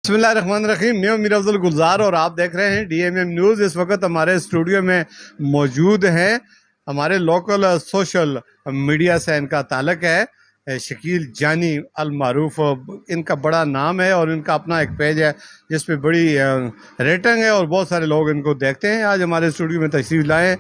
بسم اللہ الرحمن الرحیم. میں امیر افضل گلزار اور آپ دیکھ رہے ہیں ڈی ایم ایم نیوز. اس وقت ہمارے اسٹوڈیو میں موجود ہیں ہمارے لوکل سوشل میڈیا سے ان کا تعلق ہے شکیل جانی المعروف. ان کا بڑا نام ہے اور ان کا اپنا ایک پیج ہے جس پہ بڑی ریٹنگ ہے اور بہت سارے لوگ ان کو دیکھتے ہیں. آج ہمارے اسٹوڈیو میں تشریف لائے.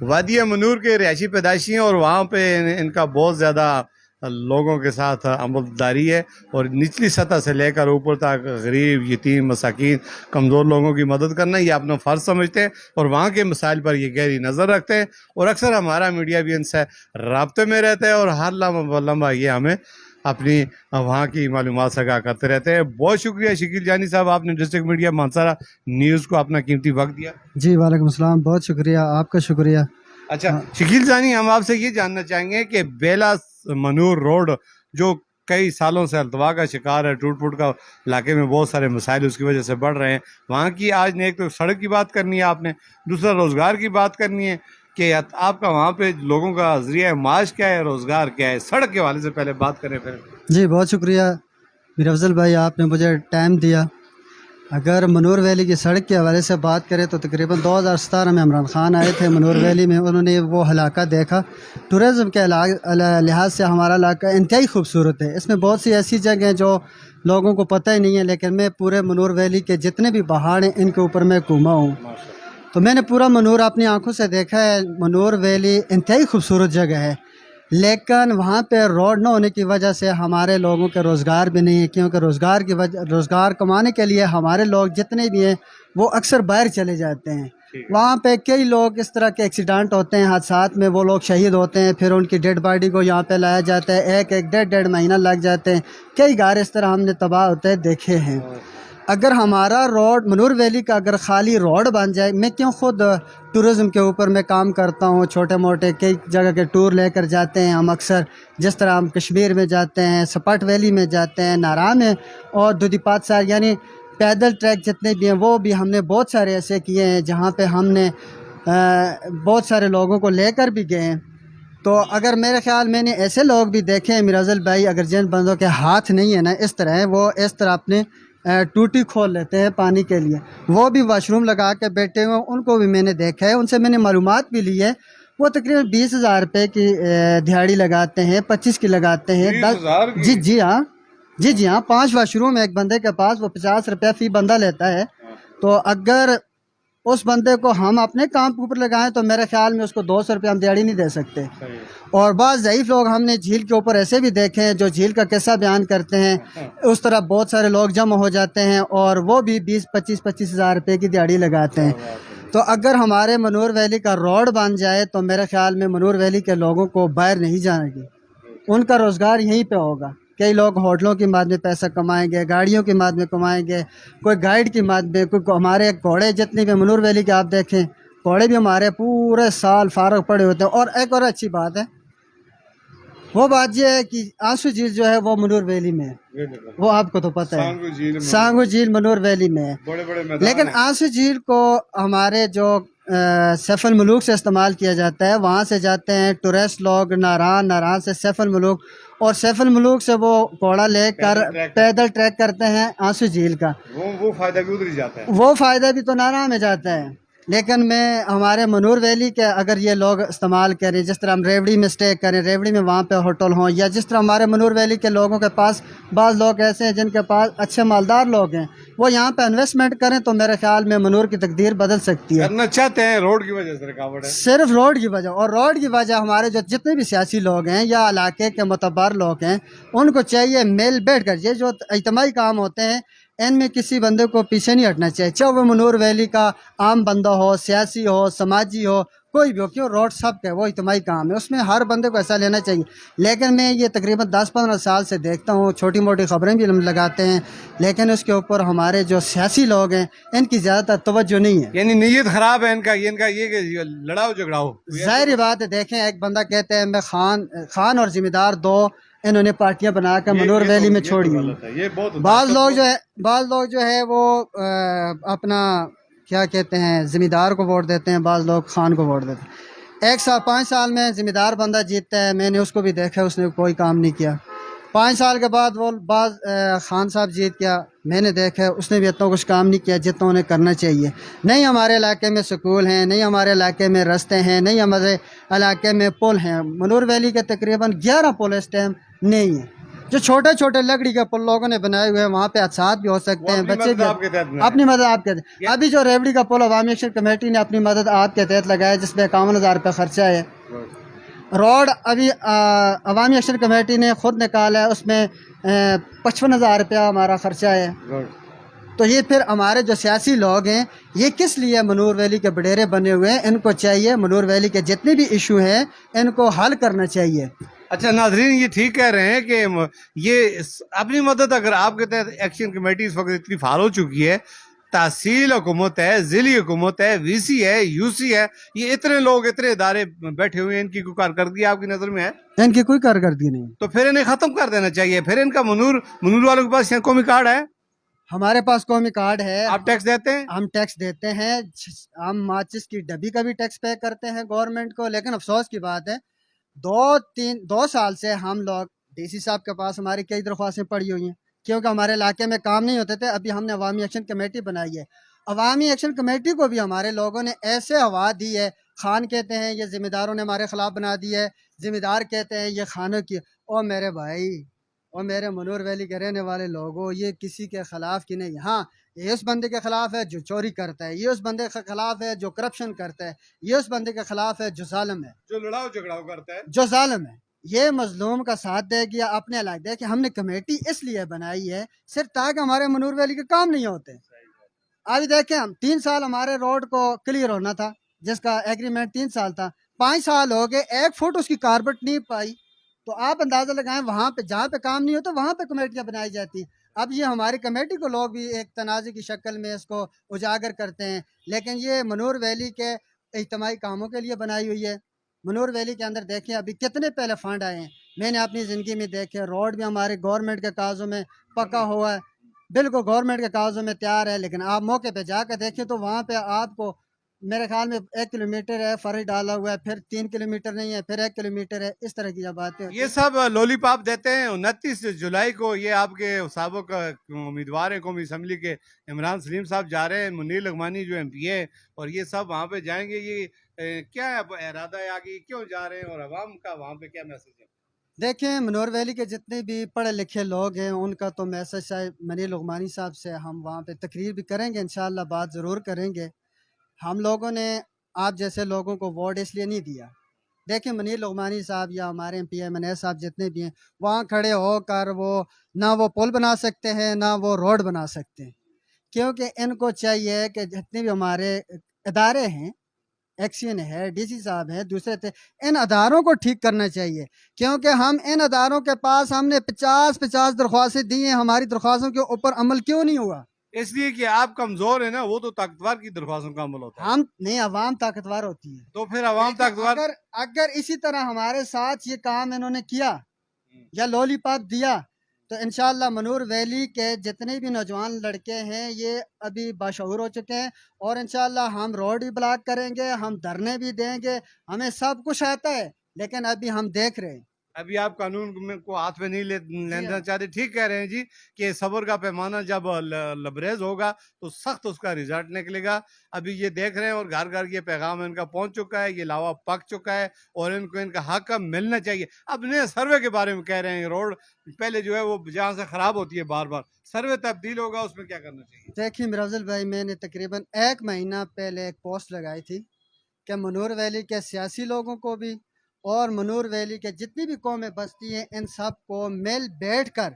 وادی منور کے رہائشی پیدائشی ہیں اور وہاں پہ ان کا بہت زیادہ لوگوں کے ساتھ عملداری ہے اور نچلی سطح سے لے کر اوپر تک غریب، یتیم، مساکین، کمزور لوگوں کی مدد کرنا یہ اپنا فرض سمجھتے ہیں اور وہاں کے مسائل پر یہ گہری نظر رکھتے ہیں. اور اکثر ہمارا میڈیا بھی ان سے رابطے میں رہتا ہے اور ہر لمحہ یہ ہمیں اپنی وہاں کی معلومات سے آگاہ کرتے رہتے ہیں. بہت شکریہ شکیل جانی صاحب، آپ نے ڈسٹرکٹ میڈیا مانسارا نیوز کو اپنا قیمتی وقت دیا. جی وعلیکم السلام، بہت شکریہ، آپ کا شکریہ. اچھا شکیل جانی، ہم آپ سے یہ جاننا چاہیں گے کہ بیلا منور روڈ جو کئی سالوں سے التوا کا شکار ہے، ٹوٹ پھوٹ کا علاقے میں بہت سارے مسائل اس کی وجہ سے بڑھ رہے ہیں، وہاں کی آج نے ایک تو سڑک کی بات کرنی ہے آپ نے، دوسرا روزگار کی بات کرنی ہے کہ آپ کا وہاں پہ لوگوں کا ذریعہ معاش کیا ہے، روزگار کیا ہے. سڑک کے حوالے سے پہلے بات کریں پھر. جی بہت شکریہ میر افضل بھائی، آپ نے مجھے ٹائم دیا. اگر منور ویلی کی سڑک کے حوالے سے بات کریں تو تقریباً 2017 میں عمران خان آئے تھے منور ویلی میں. انہوں نے وہ علاقہ دیکھا. ٹورزم کے لحاظ سے ہمارا علاقہ انتہائی خوبصورت ہے. اس میں بہت سی ایسی جگہیں ہیں جو لوگوں کو پتہ ہی نہیں ہے، لیکن میں پورے منور ویلی کے جتنے بھی پہاڑ ہیں ان کے اوپر میں گھوما ہوں. تو میں نے پورا منور اپنی آنکھوں سے دیکھا ہے. منور ویلی انتہائی خوبصورت جگہ ہے، لیکن وہاں پہ روڈ نہ ہونے کی وجہ سے ہمارے لوگوں کے روزگار بھی نہیں ہے، کیونکہ روزگار کمانے کے لیے ہمارے لوگ جتنے بھی ہیں وہ اکثر باہر چلے جاتے ہیں. وہاں پہ کئی لوگ اس طرح کے ایکسیڈنٹ ہوتے ہیں، حادثات میں وہ لوگ شہید ہوتے ہیں، پھر ان کی ڈیڈ باڈی کو یہاں پہ لایا جاتا ہے. ایک ڈیڑھ مہینہ لگ جاتے ہیں. کئی گھر اس طرح ہم نے تباہ ہوتے دیکھے ہیں. اگر ہمارا روڈ منور ویلی کا اگر خالی روڈ بن جائے، میں کیوں خود ٹورزم کے اوپر میں کام کرتا ہوں، چھوٹے موٹے کئی جگہ کے ٹور لے کر جاتے ہیں ہم اکثر، جس طرح ہم کشمیر میں جاتے ہیں، سپاٹ ویلی میں جاتے ہیں، نارا میں، اور دودھی پاتسار، یعنی پیدل ٹریک جتنے بھی ہیں وہ بھی ہم نے بہت سارے ایسے کیے ہیں جہاں پہ ہم نے بہت سارے لوگوں کو لے کر بھی گئے ہیں. تو اگر میرے خیال میں نے ایسے لوگ بھی دیکھے ہیں میر افضل بھائی، اگر جن بندوں کے ہاتھ نہیں ہے نا اس طرح، وہ اس طرح اپنے ٹوٹی کھول لیتے ہیں پانی کے لیے، وہ بھی واش روم لگا کے بیٹھے ہوئے، ان کو بھی میں نے دیکھا ہے. ان سے میں نے معلومات بھی لی ہے. وہ تقریباً 20,000 روپے کی دہاڑی لگاتے ہیں، 25 کی لگاتے ہیں. جی ہاں 5 واش روم ایک بندے کے پاس، وہ 50 روپے فی بندہ لیتا ہے. تو اگر اس بندے کو ہم اپنے کام کے اوپر لگائیں تو میرے خیال میں اس کو 200 روپے ہم دیہڑی نہیں دے سکتے. اور بعض ضعیف لوگ ہم نے جھیل کے اوپر ایسے بھی دیکھے ہیں جو جھیل کا قصہ بیان کرتے ہیں. اس طرح بہت سارے لوگ جمع ہو جاتے ہیں اور وہ بھی 25 ہزار روپے کی دیہڑی لگاتے ہیں. تو اگر ہمارے منور ویلی کا روڈ بن جائے تو میرے خیال میں منور ویلی کے لوگوں کو باہر نہیں جانے گی، ان کا روزگار یہیں پہ ہوگا. کئی لوگ ہوٹلوں کی ماد میں پیسہ کمائیں گے، گاڑیوں کی ماد میں کمائیں گے، کوئی گائیڈ کی ماد میں، کوئی ہمارے گھوڑے جتنے بھی منور ویلی کے آپ دیکھیں، گھوڑے بھی ہمارے پورے سال فارغ پڑے ہوتے ہیں. اور ایک اور اچھی بات ہے، وہ بات یہ ہے کہ آنسو جھیل جو ہے وہ منور ویلی میں ہے، وہ آپ کو تو پتہ ہے، سانگو جھیل منور ویلی میں ہے. لیکن آنسو جھیل کو ہمارے جو سیف الملوک سے استعمال کیا جاتا ہے، وہاں سے جاتے ہیں ٹورسٹ لوگ ناران سے سیف الملوک، اور سیف الملوک سے وہ گھوڑا لے کر پیدل ٹریک کرتے ہیں آنسو جھیل کا. وہ فائدہ بھی ادھر ہی جاتا ہے، وہ فائدہ بھی تو نارا میں جاتا ہے. لیکن میں ہمارے منور ویلی کے اگر یہ لوگ استعمال کریں، جس طرح ہم ریوڑی میں اسٹے کریں، ریوڑی میں وہاں پہ ہوٹل ہوں، یا جس طرح ہمارے منور ویلی کے لوگوں کے پاس بعض لوگ ایسے ہیں جن کے پاس اچھے مالدار لوگ ہیں، وہ یہاں پہ انویسٹمنٹ کریں تو میرے خیال میں منور کی تقدیر بدل سکتی ہے. کرنا چاہتے ہیں، روڈ کی وجہ سے رکاوٹ ہے، صرف روڈ کی وجہ. اور روڈ کی وجہ ہمارے جو جتنے بھی سیاسی لوگ ہیں یا علاقے کے معتبر لوگ ہیں، ان کو چاہیے مل بیٹھ کر، یہ جو اجتماعی کام ہوتے ہیں ان میں کسی بندے کو پیچھے نہیں ہٹنا چاہیے، چاہے وہ منور ویلی کا عام بندہ ہو، سیاسی ہو، سماجی ہو، کوئی بھی ہو، کیوں روڈ سب کا ہے، وہ اجتماعی کام ہے، اس میں ہر بندے کو ایسا لینا چاہیے. لیکن میں یہ تقریباً 10-15 سال سے دیکھتا ہوں، چھوٹی موٹی خبریں بھی ہم لگاتے ہیں، لیکن اس کے اوپر ہمارے جو سیاسی لوگ ہیں ان کی زیادہ تر توجہ نہیں ہے. یعنی نیت خراب ہے ان کا یہ کہ لڑاؤ جھگڑاؤ. ظاہری بات ہے، دیکھیں ایک بندہ کہتے ہیں میں خان اور ذمہ دار دو انہوں نے پارٹیاں بنا کر منور ویلی میں چھوڑی ہیں. بعض لوگ جو ہے وہ اپنا کیا کہتے ہیں ذمہ دار کو ووٹ دیتے ہیں، بعض لوگ خان کو ووٹ دیتے ہیں. 1 سال 5 سال میں ذمہ دار بندہ جیتتا ہے، میں نے اس کو بھی دیکھا، اس نے کوئی کام نہیں کیا. 5 साल के बाद वो बाज खान साहब जीत गया, मैंने देखा है उसने भी इतना कुछ काम नहीं किया जितना उन्हें करना चाहिए। नहीं हमारे इलाके में स्कूल हैं, नहीं हमारे इलाके में रास्ते हैं, नहीं हमारे इलाके में पुल हैं। मनूर वैली के तकरीबन 11 पुल इस टाइम नहीं है। जो छोटे छोटे लकड़ी के पुल लोगों ने बनाए हुए हैं, वहाँ पे हादसा भी हो सकते हैं, बच्चे भी आपके तहत में अपनी मदद आपके तहत। अभी जो रेवड़ी का पुल अवामी एक्शन कमेटी ने अपनी मदद आपके तहत लगाया, जिसमें 51,000 रुपये खर्चा है। रोड अभी अवामी एक्शन कमेटी ने खुद निकाला है, उसमें 55,000 रुपया हमारा खर्चा है। तो ये फिर हमारे जो सियासी लोग हैं, ये किस लिए मनूर वैली के बडेरे बने हुए हैं? इनको चाहिए मनूर वैली के जितने भी इशू हैं इनको हल करना चाहिए। अच्छा नाजरीन, ये ठीक कह रहे हैं कि ये अपनी मदद अगर आपके तहत एक्शन कमेटी इस वक्त इतनी फाल हो चुकी है, तहसील हुकूमत है, जिली हुकूमत है, वीसी है, यूसी है, ये इतने लोग इतने इदारे बैठे हुए हैं, इनकी कोई कारकर्दगी आपकी नजर में है? इनकी कोई कारकर्दगी नहीं। तो फिर इन्हें खत्म कर देना चाहिए। फिर इनका मनूर वालों के पास कौमी कार्ड है, हमारे पास कौमी कार्ड है। आप टैक्स देते हैं? हम टैक्स देते हैं, हम माचिस की डब्बी का भी टैक्स पे करते हैं गवर्नमेंट को। लेकिन अफसोस की बात है, 2 साल से हम लोग डीसी साहब के पास हमारी कई दरख्वास्तें पड़ी हुई हैं, क्योंकि हमारे इलाके में काम नहीं होते थे। अभी हमने अवामी एक्शन कमेटी बनाई है। अवामी एक्शन कमेटी को भी हमारे लोगों ने ऐसे हवा दी है, खान कहते हैं ये ज़िम्मेदारों ने हमारे ख़िलाफ़ बना दी है, ज़िम्मेदार कहते हैं ये खानों की। और मेरे भाई और मेरे मनूर वैली के रहने वाले लोगों, ये किसी के ख़िलाफ़ की नहीं। हाँ, ये उस बंदे के ख़िलाफ़ है जो चोरी करता है, ये उस बंदे के ख़िलाफ़ है जो करप्शन करता है, ये उस बंदे के ख़िलाफ़ है जो जालिम है, जो लड़ाओ झगड़ाओ करता है, जो जालिम है। ये मजलूम का साथ देगी या अपने अलग दे कि हमने कमेटी इसलिए बनाई है सिर्फ ताकि हमारे मनूर वैली के काम नहीं होते। अभी देखें, हम 3 साल हमारे रोड को क्लियर होना था, जिसका एग्रीमेंट 3 साल था, 5 साल हो गए, 1 फुट उसकी कारपेट नहीं पाई। तो आप अंदाज़ा लगाएं, वहाँ पे जहाँ पे काम नहीं होता वहाँ पे कमेटियाँ बनाई जाती हैं। अब ये हमारी कमेटी को लोग भी एक तनाज़े की शक्ल में इसको उजागर करते हैं, लेकिन ये मनूर वैली के इज्तिमाई कामों के लिए बनाई हुई है। मनूर वैली के अंदर देखें अभी कितने पहले फंड आए हैं, मैंने अपनी ज़िंदगी में देखे। रोड भी हमारे गवर्नमेंट के कागज़ों में पक्का हुआ है, बिल्कुल गवर्नमेंट के कागज़ों में तैयार है। लेकिन आप मौके पे जाकर देखें तो वहाँ पे आपको मेरे ख्याल में 1 किलोमीटर है फर्ज डाला हुआ है, फिर 3 किलोमीटर नहीं है, फिर 1 किलोमीटर है। इस तरह की जब बातें होती ये सब लॉलीपॉप देते हैं। 29 जुलाई को ये आपके साबिक उम्मीदवार हैं कौमी असम्बली के, इमरान सलीम साहब जा रहे हैं, मुनीर लघमानी जो MP है, और ये सब वहाँ पे जाएंगे। ये क्या है इरादा है आगे, क्यों जा रहे हैं, और अवाम का वहाँ पे क्या मैसेज है? देखें, मनोर वैली के जितने भी पढ़े लिखे लोग हैं उनका तो मैसेज शायद मुनीर लघमानी साहब से हम वहाँ पे तकरीर भी करेंगे, इंशाअल्लाह बात ज़रूर करेंगे। हम लोगों ने आप जैसे लोगों को वोट इसलिए नहीं दिया। देखिए, मुनीर लघमानी साहब या हमारे MP MNA साहब जितने भी हैं, वहाँ खड़े होकर वो ना वो पुल बना सकते हैं ना वो रोड बना सकते हैं, क्योंकि इनको चाहिए कि जितने भी हमारे इदारे हैं, एक्शन है, DC साहब हैं, दूसरे थे, इन अदारों को ठीक करना चाहिए। क्योंकि हम इन अदारों के पास हमने 50 दरख्वास्तें दी हैं, हमारी दरख्वास्तों के ऊपर अमल क्यों नहीं हुआ? इसलिए कि आप कमजोर है ना, वो तो ताकतवर की दरख्वास्तों का अमल होता है। हम नहीं, अवाम ताकतवर होती है। तो फिर अवाम ताकतवर अगर इसी तरह हमारे साथ ये काम इन्होंने किया या लॉलीपॉप दिया तो इंशाअल्लाह मनूर वैली के जितने भी नौजवान लड़के हैं ये अभी बाशऊर हो चुके हैं, और इंशाअल्लाह हम रोड भी ब्लॉक करेंगे, हम धरने भी देंगे, हमें सब कुछ आता है। लेकिन अभी हम देख रहे हैं, अभी आप कानून को हाथ में नहीं लेना चाहते। ठीक कह रहे हैं जी कि सब्र का पैमाना जब लबरेज होगा तो सख्त उसका रिजल्ट निकलेगा। अभी ये देख रहे हैं और घर घर ये पैगाम इनका पहुंच चुका है, ये लावा पक चुका है और इनको इनका हक मिलना चाहिए। अब नए सर्वे के बारे में कह रहे हैं, रोड पहले जो है वो जहाँ से खराब होती है बार बार, सर्वे तब्दील होगा, उसमें क्या करना चाहिए? देखिए मिराजुल भाई, मैंने तकरीबन 1 महीना पहले एक पोस्ट लगाई थी कि मनूर वैली के सियासी लोगों को भी और मनूर वैली के जितनी भी कौमें बसती हैं इन सब को मिल बैठ कर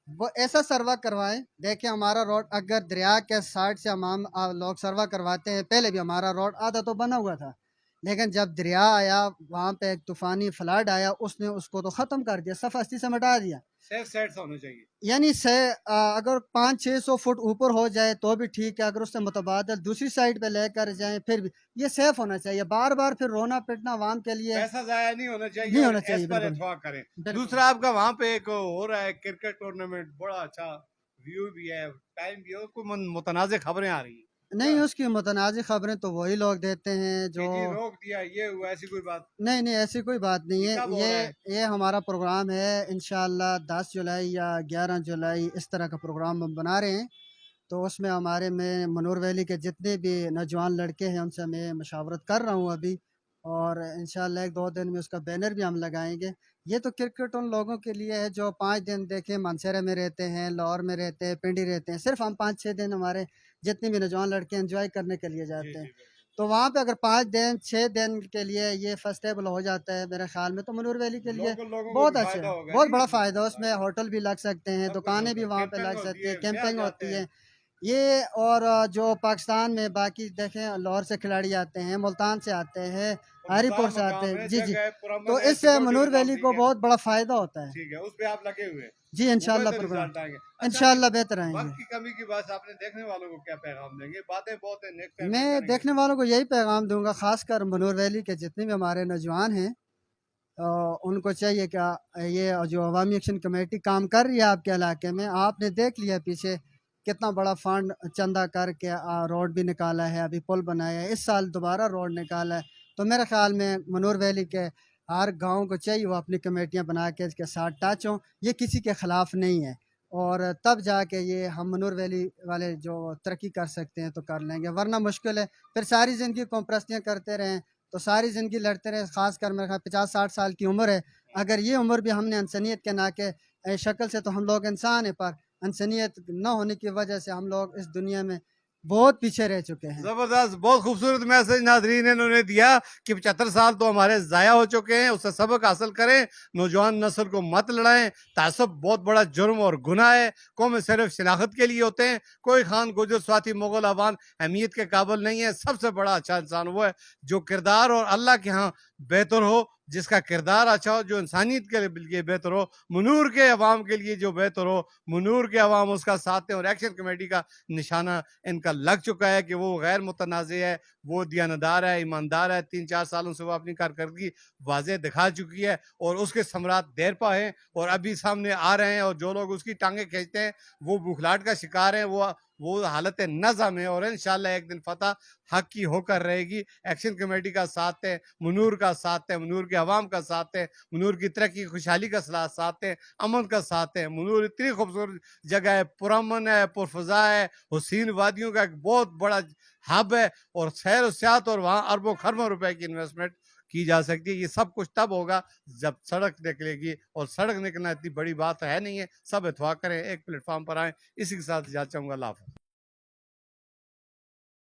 वो ऐसा सर्वा करवाएं। देखिए, हमारा रोड अगर दरिया के साइड से हम लोग सर्वा करवाते हैं, पहले भी हमारा रोड आधा तो बना हुआ था, लेकिन जब दरिया आया वहाँ पे एक तूफ़ानी फ्लड आया, उसने उसको तो ख़त्म कर दिया, सफास्ती से मिटा दिया। सेफ साइड से होना चाहिए, यानी से अगर 500-600 फुट ऊपर हो जाए तो भी ठीक है, अगर उससे मुतबादल दूसरी साइड पे लेकर जाएं फिर भी ये सेफ होना चाहिए। बार बार फिर रोना पिटना आवाम के लिए पैसा जाया नहीं होना चाहिए, नहीं होना चाहिए, इस पर बिल्कुल। इत्फाक करें। बिल्कुल। दूसरा, आपका वहाँ पे एक हो रहा है क्रिकेट टूर्नामेंट, बड़ा अच्छा व्यू भी है, टाइम भी है, कोई मुतनाज़ खबरें आ रही हैं। नहीं, उसकी मुतनाज़ी खबरें तो वही लोग देते हैं कि जो जी रोक दिया, ये हुआ, ऐसी कोई बात नहीं नहीं, ऐसी कोई बात नहीं ये है। कब हो रहा है? ये हमारा प्रोग्राम है, इंशाअल्लाह 10 जुलाई या 11 जुलाई इस तरह का प्रोग्राम हम बना रहे हैं। तो उसमें हमारे में मनूर वैली के जितने भी नौजवान लड़के हैं उनसे मैं मशावरत कर रहा हूँ अभी, और इंशाअल्लाह 1-2 दिन में उसका बैनर भी हम लगाएंगे। ये तो क्रिकेट उन लोगों के लिए है जो 5 दिन देखें मानसरे में रहते हैं, लाहौर में रहते हैं, पिंडी रहते हैं। सिर्फ हम 5-6 दिन हमारे जितने भी नौजवान लड़के एंजॉय करने के लिए जी जाते जी हैं। बिल्कुल। तो वहाँ पे अगर 5 दिन 6 दिन के लिए ये फेस्टिवल हो जाता है मेरे ख्याल में, तो मनूर वैली के लिए लोकल लोगों को भी बहुत अच्छा फायदा है, होगा बहुत नहीं बड़ा इसमें? फ़ायदा है। उसमें होटल भी लग सकते हैं, सब कुछ दुकानें होता भी है, वहाँ पे कैंपेन लग होती सकती है, है, प्लेयर कैंपिंग जाते होती हैं। है। ये और जो पाकिस्तान में बाकी देखें लाहौर से खिलाड़ी आते हैं, मुल्तान से आते हैं, और हरीपुर मकाम से आते मकाम हैं। है, जी, जी। जगह है, पुरअमन तो है, इससे सिक्योरिटी मनूर निज़ाम वैली को ठीक है। बहुत बड़ा फ़ायदा होता है। ठीक है, उस पे आप लगे हुए हैं। जी, उम्मीद इंशाअल्लाह है प्रोग्राम रिजल्ट आएँगे। अच्छा जी, इंशाअल्लाह बेहतर आएँगे। वक़्त की कमी की बात आपने देखने वालों को क्या पैगाम देंगे? बातें बहुत हैं, नेक्स्ट टाइम फिर मैं करेंगे। देखने वालों को यही पैगाम दूँगा, ख़ासकर मनूर वैली के जितने भी हमारे नौजवान हैं, उनको चाहिए कि ये जो अवामी एक्शन कमेटी काम कर रही है आपके इलाके में, आपने देख लिया पीछे कितना बड़ा फंड चंदा करके रोड भी निकाला है, अभी पुल बनाया है, इस साल दोबारा रोड निकाला है। तो मेरे ख्याल में मनूर वैली के हर गांव को चाहिए वो अपनी कमेटियां बना के इसके साथ टच हों। ये किसी के ख़िलाफ़ नहीं है, और तब जाके ये हम मनूर वैली वाले जो तरक्की कर सकते हैं तो कर लेंगे, वरना मुश्किल है। फिर सारी ज़िंदगी कॉम्प्रस्तियाँ करते रहें तो सारी ज़िंदगी लड़ते रहे। ख़ास कर मेरे ख्याल 50-60 साल की उम्र है, अगर ये उम्र भी हमने इंसानियत के नाके शक्ल से तो हम लोग इंसान हैं, पर इंसानियत न होने की वजह से हम लोग इस दुनिया में बहुत पीछे रह चुके हैं। ज़बरदस्त, बहुत खूबसूरत मैसेज नाज़रीन इन्होंने दिया कि 75 साल तो हमारे ज़ाया हो चुके हैं, उससे सबक हासिल करें, नौजवान नस्ल को मत लड़ाएं। तासुब बहुत बड़ा जुर्म और गुनाह है। कौमें सिर्फ शनाख्त के लिए होते हैं। कोई खान गुजर स्वाति मुगल अवान अहमियत के काबिल नहीं है। सबसे बड़ा अच्छा इंसान वो है जो किरदार और अल्लाह के यहाँ बेहतर हो, जिसका किरदार अच्छा हो, जो इंसानियत के लिए बेहतर हो, मनूर के अवाम के लिए जो बेहतर हो, मनूर के अवाम उसका साथ दें। और एक्शन कमेटी का निशाना इनका लग चुका है कि वो गैर मुतनाज़ है, वो दियानदार है, ईमानदार है। 3-4 सालों से वो अपनी कारकर्दगी वाज़ेह दिखा चुकी है और उसके समरात देर पा हैं और अभी सामने आ रहे हैं। और जो लोग उसकी टांगें खींचते हैं वो बुखलाहट का शिकार हैं, वो हालत नज़म है। और इंशाअल्लाह एक दिन फतह हक की होकर रहेगी। एक्शन कमेटी का साथ है, मनूर का साथ है, मनूर के अवाम का साथ है, मनूर की तरक्की खुशहाली का साथ है, अमन का साथ है। मनूर इतनी खूबसूरत जगह है, पुरअमन है, पुरफज़ा है, हुसैन वादियों का एक बहुत बड़ा हब है और सैर व सियाहत, और वहाँ अरबों खरबों रुपए की इन्वेस्टमेंट की जा सकती है। ये सब कुछ तब होगा जब सड़क निकलेगी, और सड़क निकलना इतनी बड़ी बात है नहीं है। सब इत्तेफाक करें, एक प्लेटफॉर्म पर आएँ। इसी के साथ इजाज़त चाहूँगा। अल्लाह हाफ़िज़।